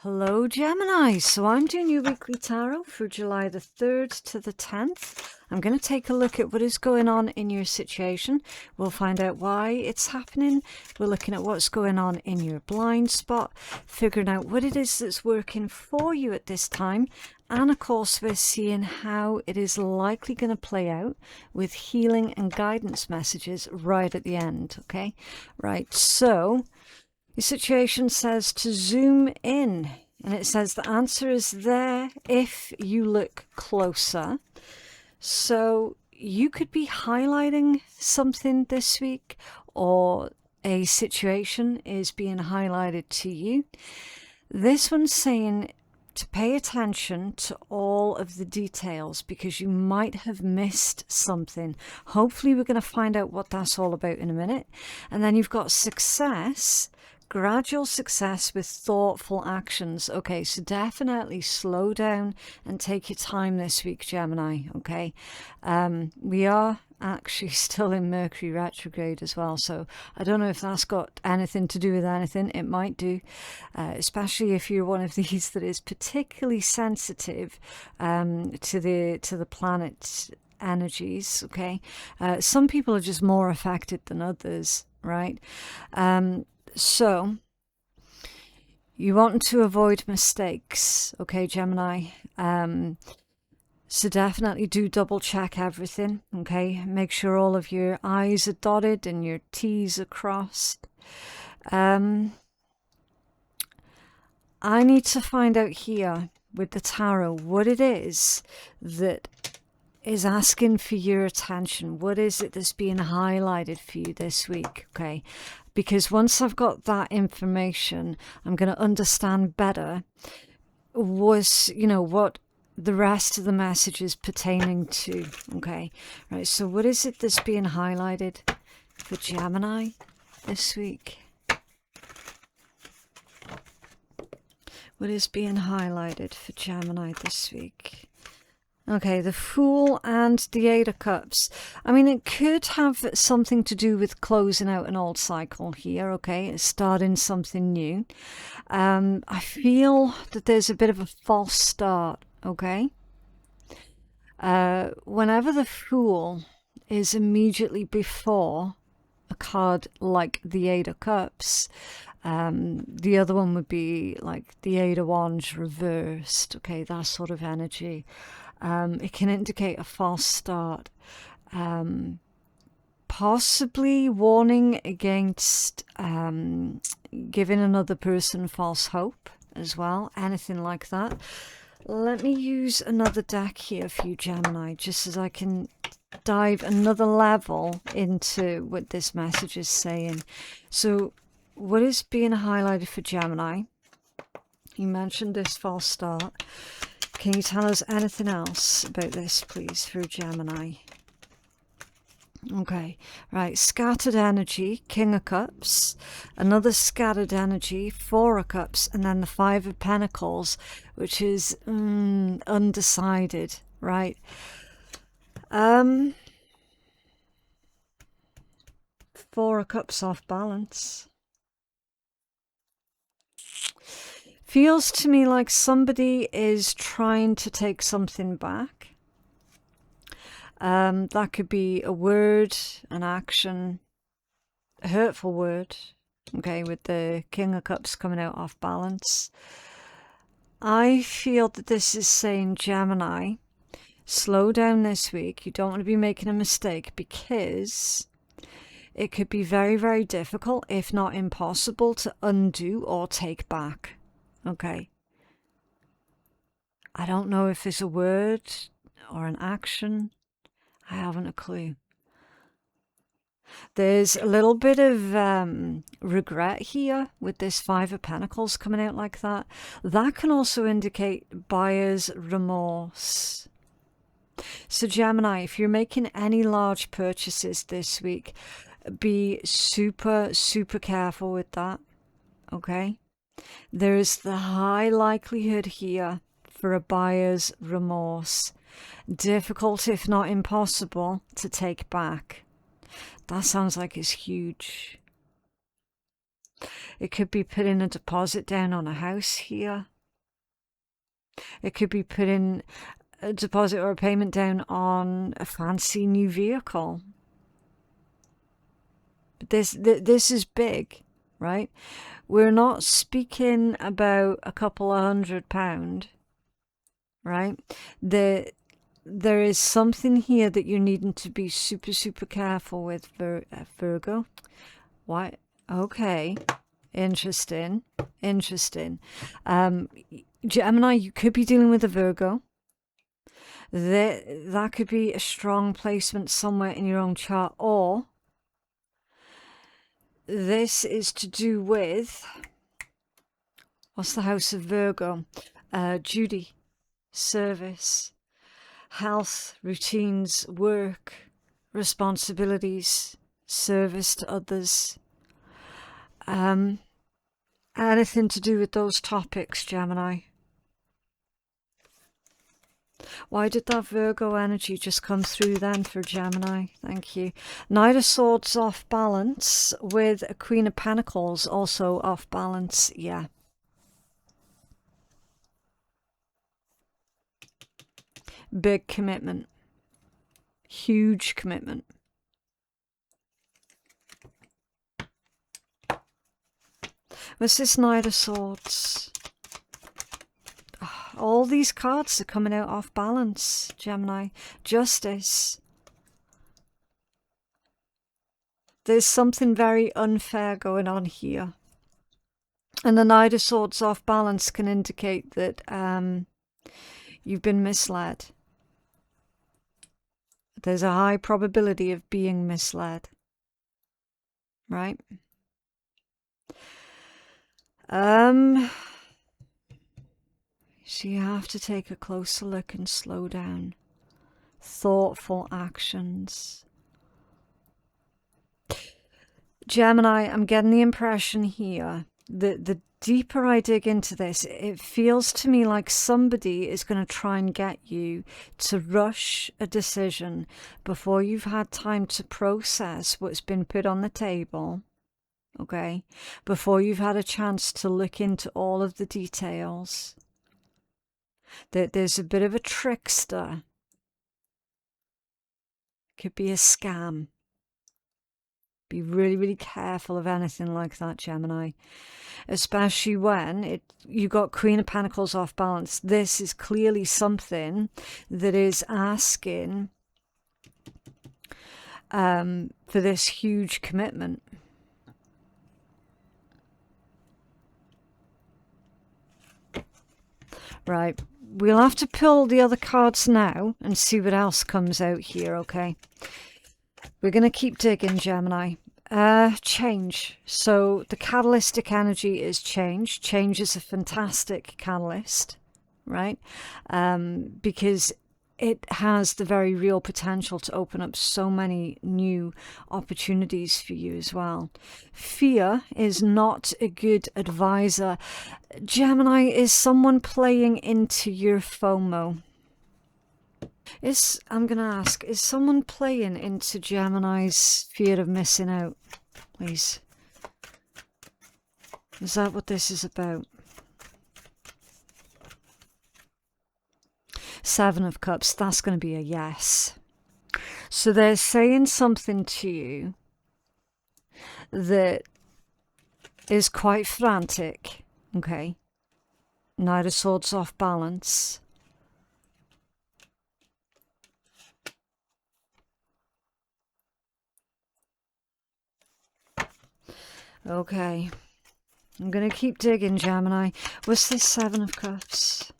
Hello Gemini, so I'm doing your weekly tarot for July the 3rd to the 10th. I'm going to take a look at what is going on in your situation. We'll find out why it's happening. We're looking at what's going on in your blind spot, figuring out what it is that's working for you at this time. And of course, we're seeing how it is likely going to play out with healing and guidance messages right at the end. Okay, right, so your situation says to zoom in, and it says the answer is there if you look closer. So you could be highlighting something this week, or a situation is being highlighted to you. This one's saying to pay attention to all of the details because you might have missed something. Hopefully we're going to find out what that's all about in a minute. And then you've got success. Gradual success with thoughtful actions. Okay, so definitely slow down and take your time this week, Gemini. Okay, we are actually still in Mercury retrograde as well, so I don't know if that's got anything to do with anything. It might do, especially if you're one of these that is particularly sensitive to the planet's energies. Okay, some people are just more affected than others, right? So you want to avoid mistakes, okay, Gemini? So definitely do double check everything, okay? Make sure all of your I's are dotted and your T's are crossed. I need to find out here with the tarot what it is that is asking for your attention. What is it that's being highlighted for you this week, okay? Because once I've got that information, I'm going to understand better what the rest of the message is pertaining to, okay? Right, so what is it that's being highlighted for Gemini this week? What is being highlighted for Gemini this week? Okay, the Fool and the Eight of Cups. I mean, it could have something to do with closing out an old cycle here, okay? It's starting something new. I feel that there's a bit of a false start, okay? Whenever the Fool is immediately before a card like the Eight of Cups, the other one would be like the Eight of Wands reversed, okay? That sort of energy. It can indicate a false start, possibly warning against giving another person false hope as well, anything like that. Let me use another deck here for you, Gemini, just as I can dive another level into what this message is saying. So what is being highlighted for Gemini? You mentioned this false start. Can you tell us anything else about this, please, for Gemini? Okay, right, scattered energy, King of Cups, another scattered energy, Four of Cups, and then the Five of Pentacles, which is undecided, right? Four of Cups off balance. Feels to me like somebody is trying to take something back. That could be a word, an action, a hurtful word, okay, with the King of Cups coming out off balance. I feel that this is saying, Gemini, slow down this week. You don't want to be making a mistake because it could be very, very difficult, if not impossible, to undo or take back. Okay. I don't know if it's a word or an action. I haven't a clue. There's a little bit of regret here with this Five of Pentacles coming out like that. That can also indicate buyer's remorse. So Gemini, if you're making any large purchases this week, be super, super careful with that. Okay? There's the high likelihood here for a buyer's remorse. Difficult, if not impossible, to take back. That sounds like it's huge. It could be putting a deposit down on a house here. It could be putting a deposit or a payment down on a fancy new vehicle. This is big, right? We're not speaking about a couple of £100, right? There is something here that you're needing to be super, super careful with, Virgo. Why? Okay. Interesting. Interesting. Gemini, you could be dealing with a Virgo. That could be a strong placement somewhere in your own chart, or this is to do with, what's the house of Virgo? Duty, service, health, routines, work, responsibilities, service to others. Anything to do with those topics, Gemini. Why did that Virgo energy just come through then for Gemini? Thank you. Knight of Swords off balance with a Queen of Pentacles also off balance. Yeah. Big commitment. Huge commitment. What's this Knight of Swords? All these cards are coming out off balance, Gemini. Justice. There's something very unfair going on here. And the Knight of Swords off balance can indicate that you've been misled. There's a high probability of being misled. Right? So you have to take a closer look and slow down. Thoughtful actions. Gemini, I'm getting the impression here that the deeper I dig into this, it feels to me like somebody is going to try and get you to rush a decision before you've had time to process what's been put on the table. Okay? Before you've had a chance to look into all of the details. That there's a bit of a trickster. Could be a scam. Be really, really careful of anything like that, Gemini. Especially when you got Queen of Pentacles off balance. This is clearly something that is asking for this huge commitment. Right. We'll have to pull the other cards now and see what else comes out here, okay? We're going to keep digging, Gemini. Change. So the catalytic energy is change. Change is a fantastic catalyst, right? Because it has the very real potential to open up so many new opportunities for you as well. Fear is not a good advisor. Gemini, is someone playing into your FOMO? I'm going to ask, is someone playing into Gemini's fear of missing out? Please. Is that what this is about? Seven of Cups, that's going to be a yes. So they're saying something to you that is quite frantic, okay? Knight of Swords off balance. Okay. I'm going to keep digging, Gemini. What's this Seven of Cups?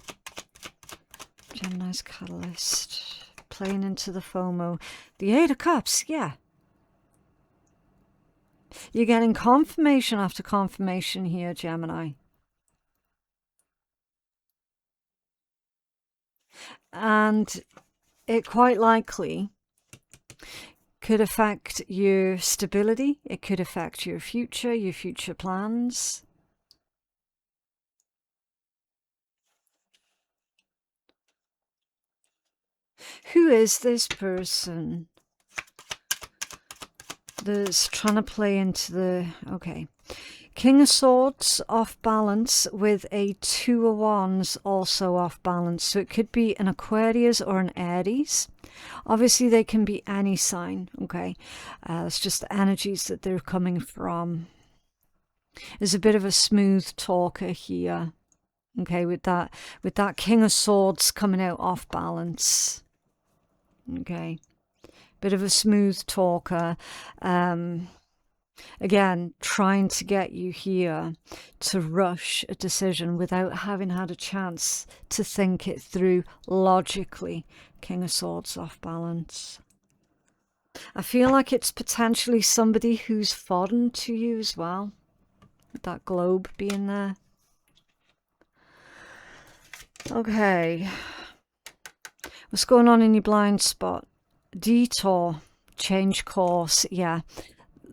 Gemini's catalyst. Playing into the FOMO. The Eight of Cups, yeah. You're getting confirmation after confirmation here, Gemini. And it quite likely could affect your stability. It could affect your future plans. Who is this person that's trying to play into the... Okay. King of Swords off balance with a Two of Wands also off balance. So it could be an Aquarius or an Aries. Obviously, they can be any sign, okay? It's just the energies that they're coming from. There's a bit of a smooth talker here, okay, with that King of Swords coming out off balance, okay? Bit of a smooth talker. Again, trying to get you here to rush a decision without having had a chance to think it through logically. King of Swords off balance. I feel like it's potentially somebody who's foreign to you as well, with that globe being there. Okay. What's going on in your blind spot? Detour. Change course. Yeah.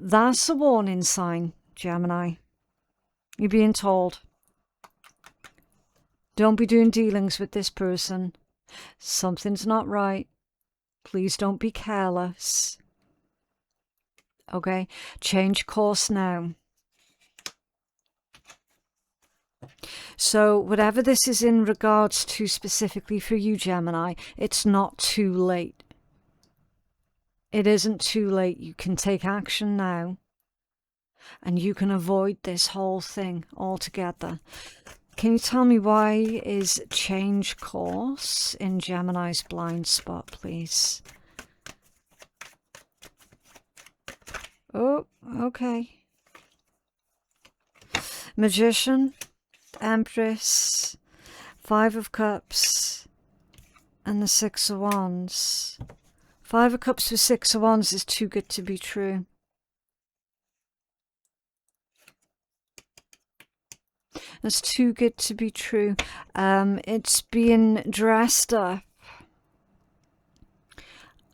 That's a warning sign, Gemini. You're being told. Don't be doing dealings with this person. Something's not right. Please don't be careless. Okay? Change course now. So whatever this is in regards to specifically for you, Gemini, it's not too late. It isn't too late. You can take action now. And you can avoid this whole thing altogether. Can you tell me why is change course in Gemini's blind spot, please? Oh, okay. Magician, Empress, Five of Cups, and the Six of Wands. Five of Cups with Six of Wands is too good to be true. It's too good to be true. It's being dressed up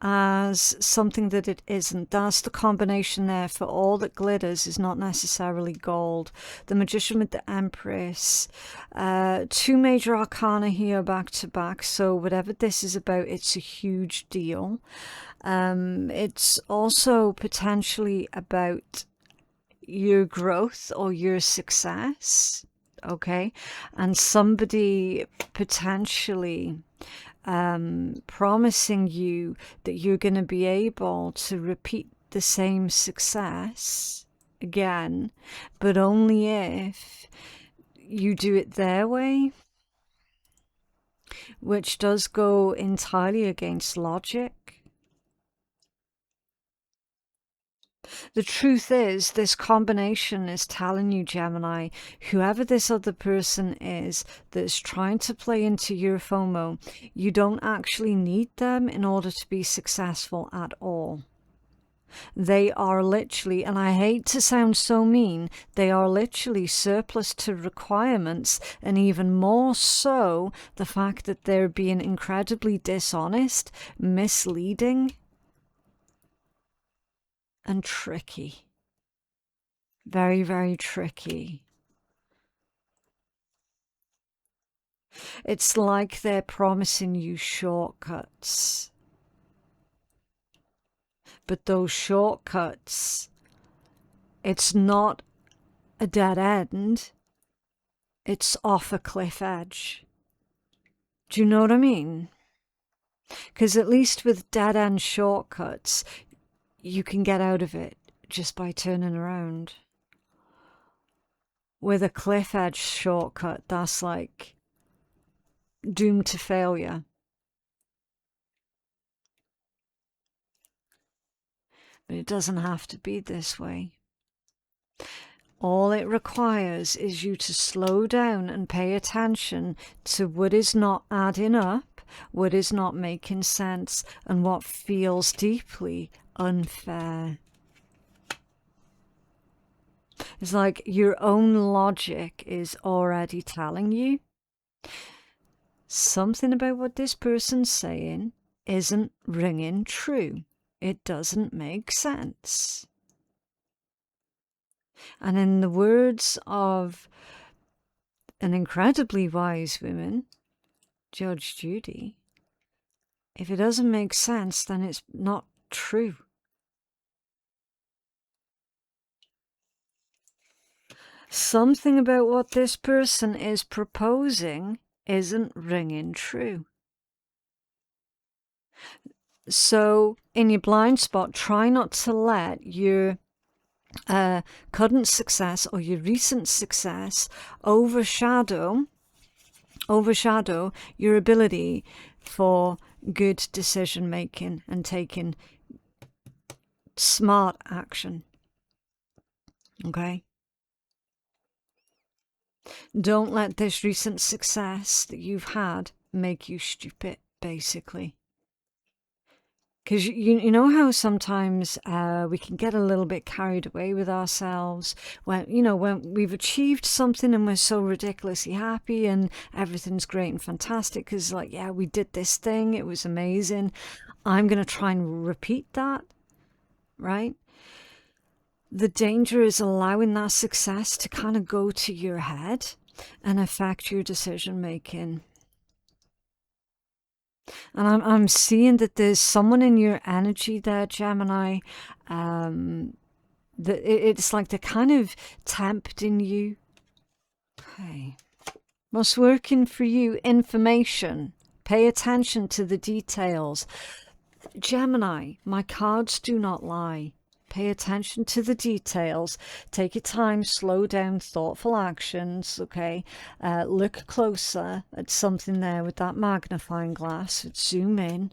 as something that it isn't. That's the combination there. For all that glitters is not necessarily gold. The Magician with the Empress. Two major arcana here back to back. So whatever this is about, it's a huge deal. It's also potentially about your growth or your success. Okay, and somebody potentially promising you that you're going to be able to repeat the same success again, but only if you do it their way, which does go entirely against logic. The truth is, this combination is telling you, Gemini, whoever this other person is that's trying to play into your FOMO, you don't actually need them in order to be successful at all. They are literally, and I hate to sound so mean, they are literally surplus to requirements, and even more so the fact that they're being incredibly dishonest, misleading, and tricky. Very, very tricky. It's like they're promising you shortcuts. But those shortcuts, it's not a dead end. It's off a cliff edge. Do you know what I mean? Because at least with dead end shortcuts, you can get out of it just by turning around. With a cliff edge shortcut, that's like doomed to failure. But it doesn't have to be this way. All it requires is you to slow down and pay attention to what is not adding up, what is not making sense, and what feels deeply unfair. It's like your own logic is already telling you something about what this person's saying isn't ringing true. It doesn't make sense. And in the words of an incredibly wise woman, Judge Judy, if it doesn't make sense, then it's not true. Something about what this person is proposing isn't ringing true. So in your blind spot, try not to let your current success or your recent success overshadow your ability for good decision making and taking smart action. Okay? Don't let this recent success that you've had make you stupid, basically. Because you know how sometimes we can get a little bit carried away with ourselves when, when we've achieved something and we're so ridiculously happy and everything's great and fantastic because, like, yeah, we did this thing, it was amazing. I'm going to try and repeat that, right? The danger is allowing that success to kind of go to your head and affect your decision making. And I'm seeing that there's someone in your energy there, Gemini, that it's like they're kind of tempting you. Okay. What's working for you? Information. Pay attention to the details. Gemini, my cards do not lie. Pay attention to the details. Take your time, slow down, thoughtful actions, okay? Look closer at something there with that magnifying glass. Zoom in,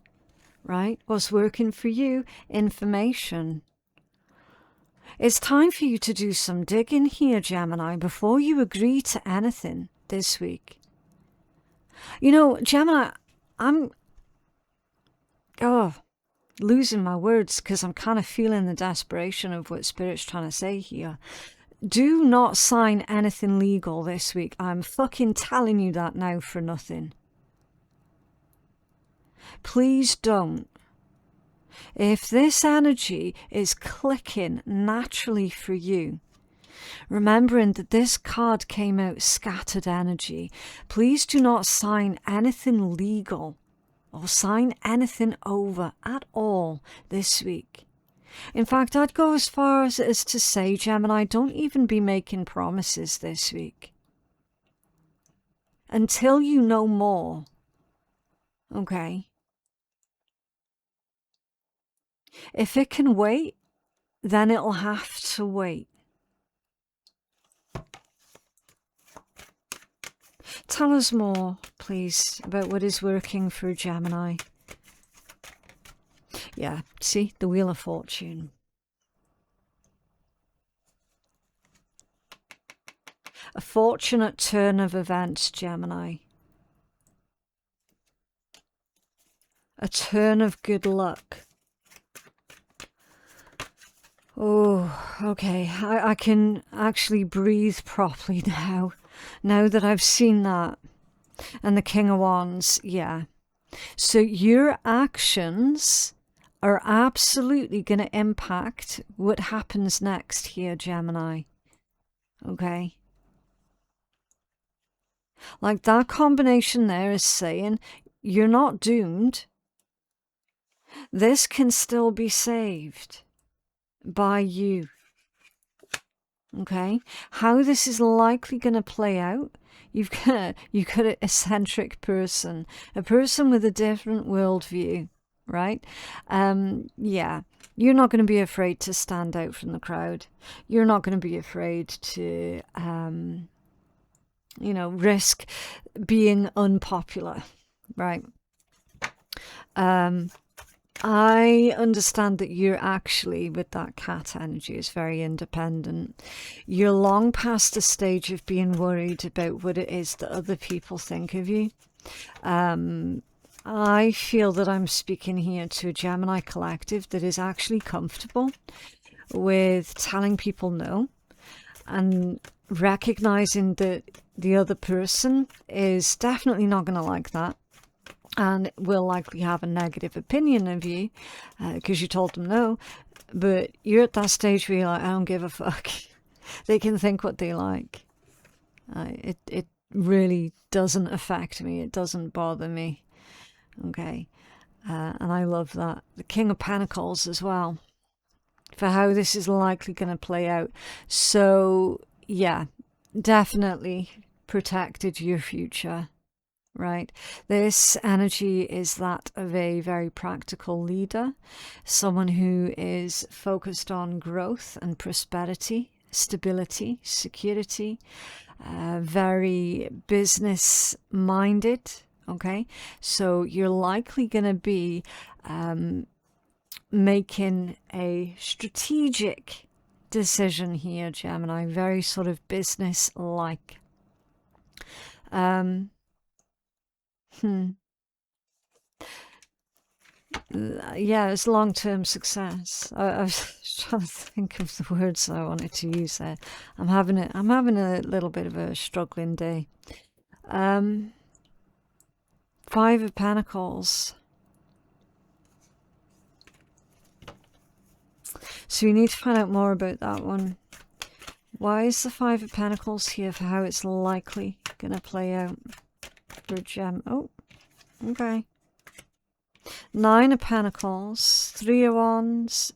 right? What's working for you? Information. It's time for you to do some digging here, Gemini, before you agree to anything this week. You know, Gemini, I'm losing my words because I'm kind of feeling the desperation of what Spirit's trying to say here. Do not sign anything legal this week. I'm fucking telling you that now for nothing. Please don't. If this energy is clicking naturally for you, remembering that this card came out scattered energy, please do not sign anything legal or sign anything over at all this week. In fact, I'd go as far as to say, Gemini, don't even be making promises this week until you know more. Okay? If it can wait, then it'll have to wait. Tell us more, please, about what is working for Gemini. Yeah, see, the Wheel of Fortune. A fortunate turn of events, Gemini. A turn of good luck. Oh, okay. I can actually breathe properly now. Now that I've seen that. And the King of Wands, yeah. So your actions are absolutely going to impact what happens next here, Gemini. Okay? Like that combination there is saying, you're not doomed. This can still be saved by you. Okay? How this is likely going to play out, you've got an eccentric person, a person with a different worldview, right? Yeah, you're not going to be afraid to stand out from the crowd. You're not going to be afraid to, risk being unpopular, right? I understand that you're actually, with that cat energy, is very independent. You're long past the stage of being worried about what it is that other people think of you. I feel that I'm speaking here to a Gemini collective that is actually comfortable with telling people no and recognizing that the other person is definitely not going to like that. And will likely have a negative opinion of you because you told them no. But you're at that stage where you're like, I don't give a fuck. They can think what they like. It really doesn't affect me. It doesn't bother me. Okay. And I love that. The King of Pentacles as well. For how this is likely going to play out. So, yeah. definitely protected your future, right? This energy is that of a very practical leader, someone who is focused on growth and prosperity, stability, security, very business minded. Okay, so you're likely going to be making a strategic decision here, Gemini, very sort of business like. Yeah, it's long-term success. I was trying to think of the words I wanted to use there. I'm having a little bit of a struggling day. 5 of Pentacles. So we need to find out more about that one. Why is the 5 of Pentacles here for how it's likely going to play out for Gem? Oh, okay. 9 of Pentacles, 3 of Wands.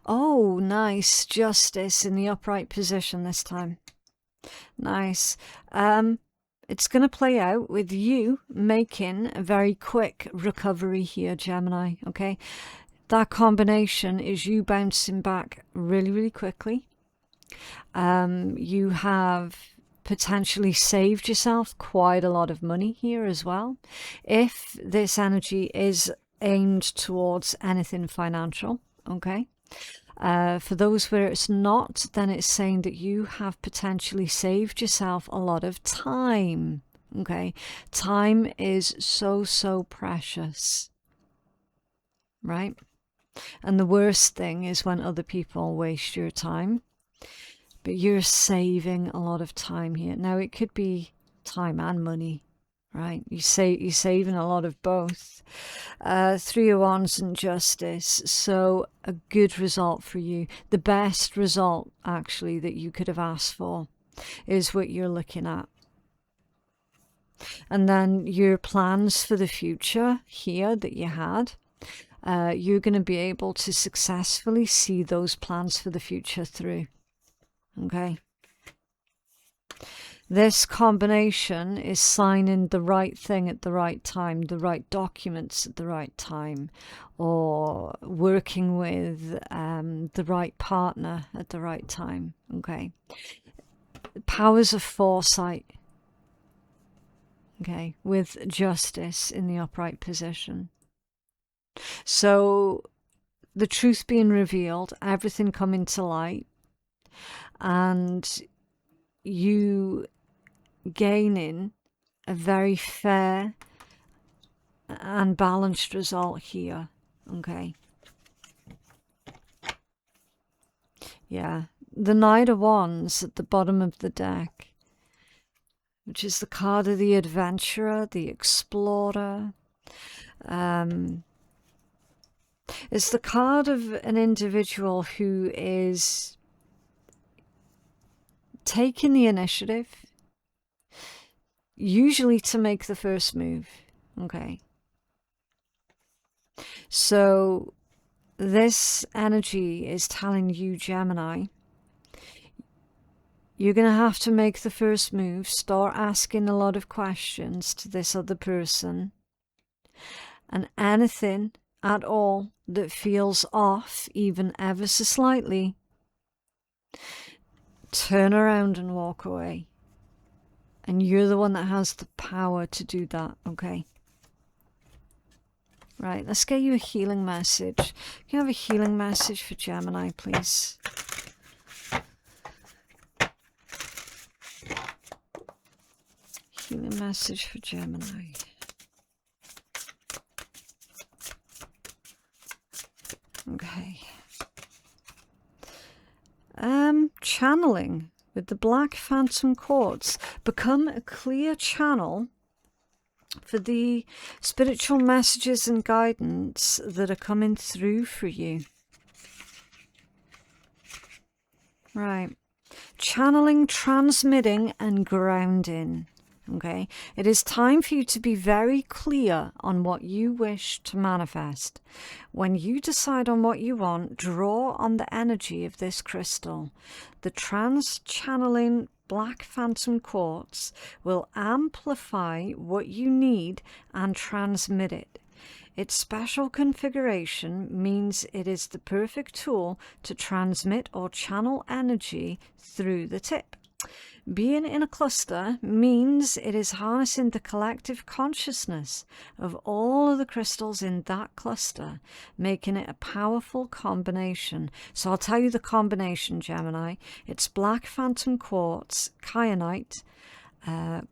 Oh, nice. Justice in the upright position this time. Nice. It's going to play out with you making a very quick recovery here, Gemini. Okay. That combination is you bouncing back really, really quickly. You have potentially saved yourself quite a lot of money here as well. If this energy is aimed towards anything financial, okay? For those where it's not, then it's saying that you have potentially saved yourself a lot of time, okay? Time is so, so precious, right? And the worst thing is when other people waste your time, but you're saving a lot of time here. Now, it could be time and money, right? You're saving a lot of both. 3 of Wands and Justice. So a good result for you. The best result, actually, that you could have asked for is what you're looking at. And then your plans for the future here that you had. You're going to be able to successfully see those plans for the future through. Okay. This combination is signing the right thing at the right time, the right documents at the right time, or working with the right partner at the right time. Okay. Powers of foresight. Okay. With justice in the upright position. So the truth being revealed, everything coming to light, and you gaining a very fair and balanced result here. Okay. Yeah. The Knight of Wands at the bottom of the deck, which is the card of the adventurer, the explorer. It's the card of an individual who is taking the initiative, usually to make the first move. Okay. So this energy is telling you, Gemini, you're going to have to make the first move, start asking a lot of questions to this other person, and anything at all that feels off, even ever so slightly, turn around and walk away. And you're the one that has the power to do that, okay? Right, let's get you a healing message. Can you have a healing message for Gemini, please? Healing message for Gemini. Okay. Channeling with the Black Phantom Quartz. Become a clear channel for the spiritual messages and guidance that are coming through for you. Right. Channeling, transmitting, and grounding. Okay. It is time for you to be very clear on what you wish to manifest. When you decide on what you want, draw on the energy of this crystal. The trans-channeling black phantom quartz will amplify what you need and transmit it. Its special configuration means it is the perfect tool to transmit or channel energy through the tip. Being in a cluster means it is harnessing the collective consciousness of all of the crystals in that cluster, making it a powerful combination. So I'll tell you the combination, Gemini. It's black phantom quartz, kyanite,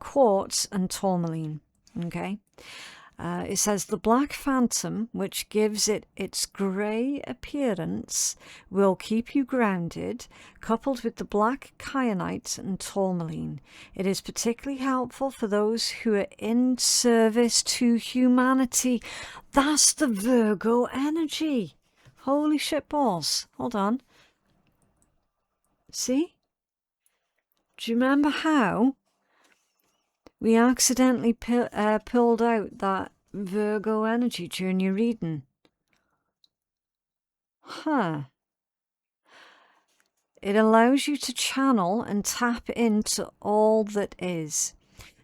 quartz, and tourmaline. Okay. It says the black phantom, which gives it its grey appearance, will keep you grounded, coupled with the black kyanite and tourmaline. It is particularly helpful for those who are in service to humanity. That's the Virgo energy. Holy shit balls. Hold on. See? Do you remember how we accidentally pulled out that Virgo energy during your reading? Huh. It allows you to channel and tap into all that is.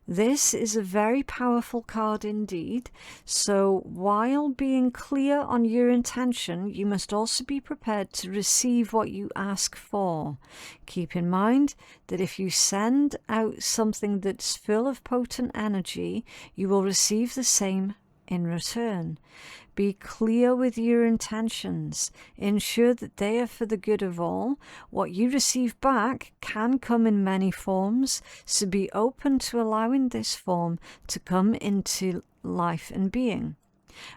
This is a very powerful card indeed. So while being clear on your intention, you must also be prepared to receive what you ask for. Keep in mind that if you send out something that's full of potent energy, you will receive the same in return. Be clear with your intentions. Ensure that they are for the good of all. What you receive back can come in many forms, so be open to allowing this form to come into life and being.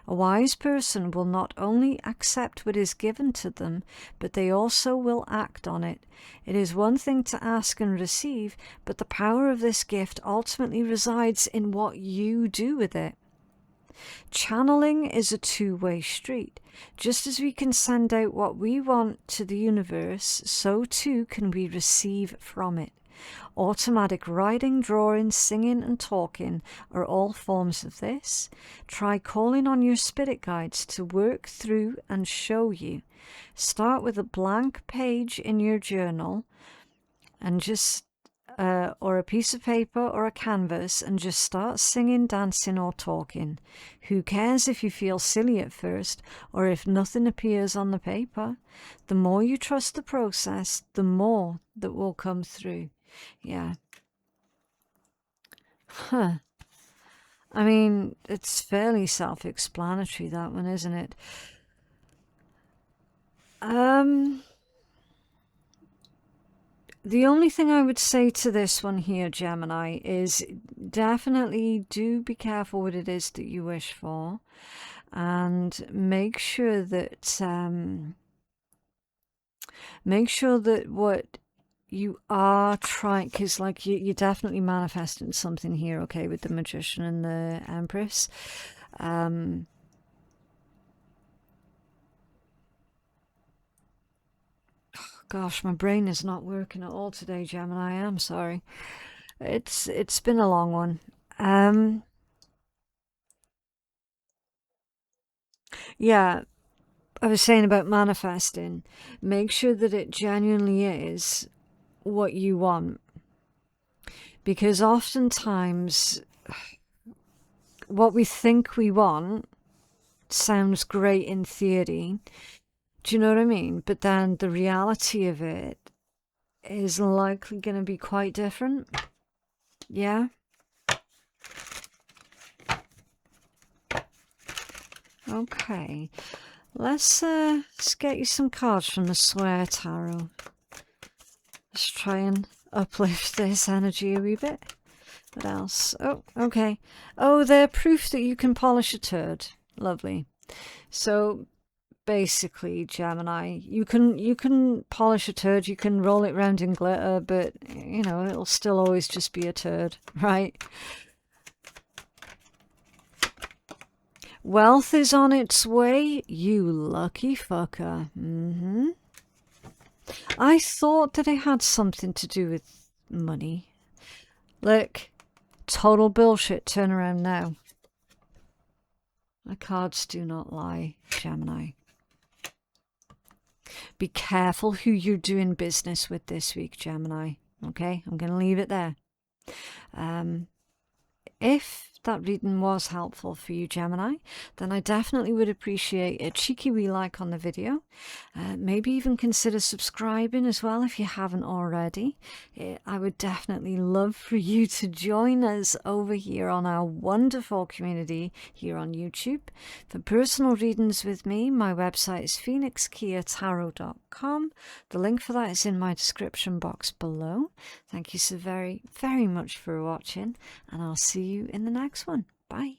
A wise person will not only accept what is given to them, but they also will act on it. It is one thing to ask and receive, but the power of this gift ultimately resides in what you do with it. Channeling is a two-way street. Just as we can send out what we want to the universe, so too can we receive from it. Automatic writing, drawing, singing and talking are all forms of this. Try calling on your spirit guides to work through and show you. Start with a blank page in your journal and just or a piece of paper or a canvas and just start singing, dancing or talking. Who cares if you feel silly at first or if nothing appears on the paper? The more you trust the process, the more that will come through. Yeah. Huh. I mean, it's fairly self-explanatory, that one, isn't it? The only thing I would say to this one here, Gemini, is definitely do be careful what it is that you wish for, and make sure that what you are trying, because like you're definitely manifesting something here, okay, with the Magician and the Empress. Gosh, my brain is not working at all today, Gemini. I'm sorry. It's been a long one. Yeah, I was saying about manifesting. Make sure that it genuinely is what you want. Because oftentimes what we think we want sounds great in theory. Do you know what I mean? But then the reality of it is likely going to be quite different. Yeah? Okay. Let's get you some cards from the Swear Tarot. Let's try and uplift this energy a wee bit. What else? Oh, okay. Oh, they're proof that you can polish a turd. Lovely. So basically, Gemini, you can polish a turd, you can roll it round in glitter, but you know, it'll still always just be a turd, right? Wealth is on its way, you lucky fucker. I thought that it had something to do with money. Look, total bullshit. Turn around now. My cards do not lie, Gemini. Be careful who you're doing business with this week, Gemini. Okay, I'm going to leave it there. If that reading was helpful for you, Gemini, then I definitely would appreciate a cheeky wee like on the video. Maybe even consider subscribing as well if you haven't already. I would definitely love for you to join us over here on our wonderful community here on YouTube. For personal readings with me, my website is phoenixkeiatarot.com. The link for that is in my description box below. Thank you so very, very much for watching, and I'll see you in the next one. Bye.